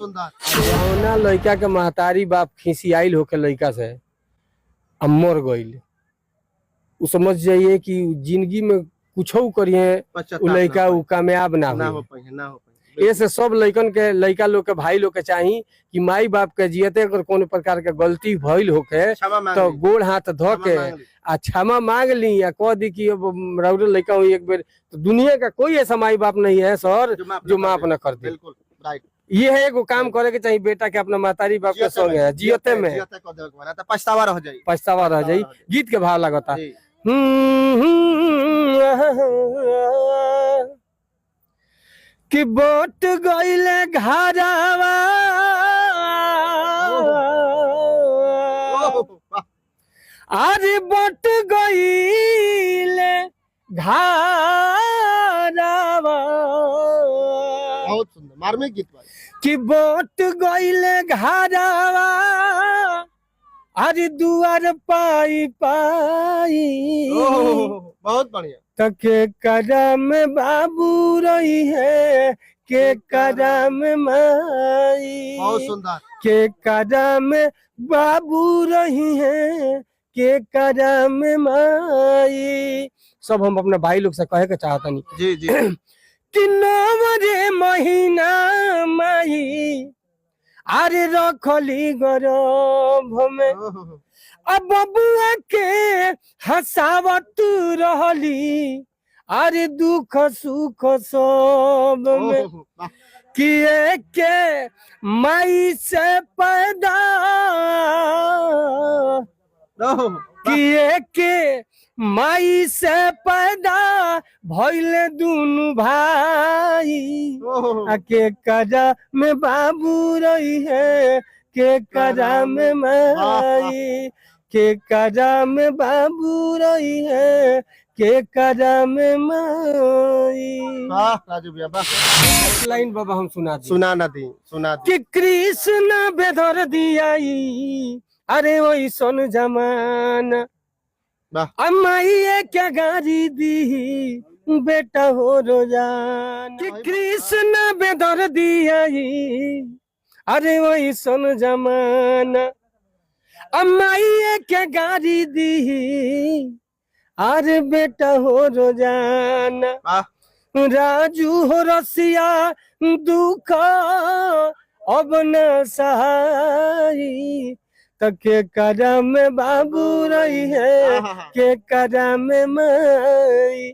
सुंदर लड़का के महतारी बाप खिसियाइल होके लड़का से अब मर गईल। उ समझ जाइए कि जिंदगी में कुछ करिए उ लड़का उ कामयाब ना हो पाए। ऐसे सब लड़कन के लड़का लोग के भाई लोग के चाहिए कि माई बाप के जियते अगर कोनो प्रकार के गलती भइल होके तो गोड़ हाथ धो के आ क्षमा मांग ली या कह दी कि अब रउरे लड़का हुई एक बेर। तो दुनिया का कोई ऐसा माई बाप नहीं है सर जो माफ न कर दे। ये है एगो काम करे के चाहिए बेटा के अपना मातारी बाप के संग है जियते में पछतावा रह जाई। गीत के भाव लगता कि बट गईले घरवा अरे बट गईले घरवा बहुत सुंदर मार्मिक गीत कि बट गईले घरवा अरे दुआर पाई पाई बहुत बढ़िया। तके कदम बाबू रही है के कदम माई बहुत सुंदर के कदम बाबू रही है के कदम माई। सब हम अपने भाई लोग से कहे के चाहता नहीं जी जी कि नवरे महीना माई अरे रखली गर्भ में अब बबुआ के हंसावत रहली अरे दुख सुख सब में किए के माई से पैदा किए के माई से पैदा भइले दुनु भाई के कजा में बाबू रही है के कजा में माई के कजा में बाबू रही है के कजा में माई। राजू भैया लाइन बाबा हम सुना दी कि कृष्ण बेधर दियाई अरे वही सोन जमाना अम्माई क्या गारी दी बेटा हो रोजान कि कृष्ण बेदर दियाई अरे वही सोन जमाना अम्माई क्या गारी दी अरे बेटा हो रोजाना राजू हो रसिया दुख अब न सहाई तके कदम में बाबू रही है के कदम में माई।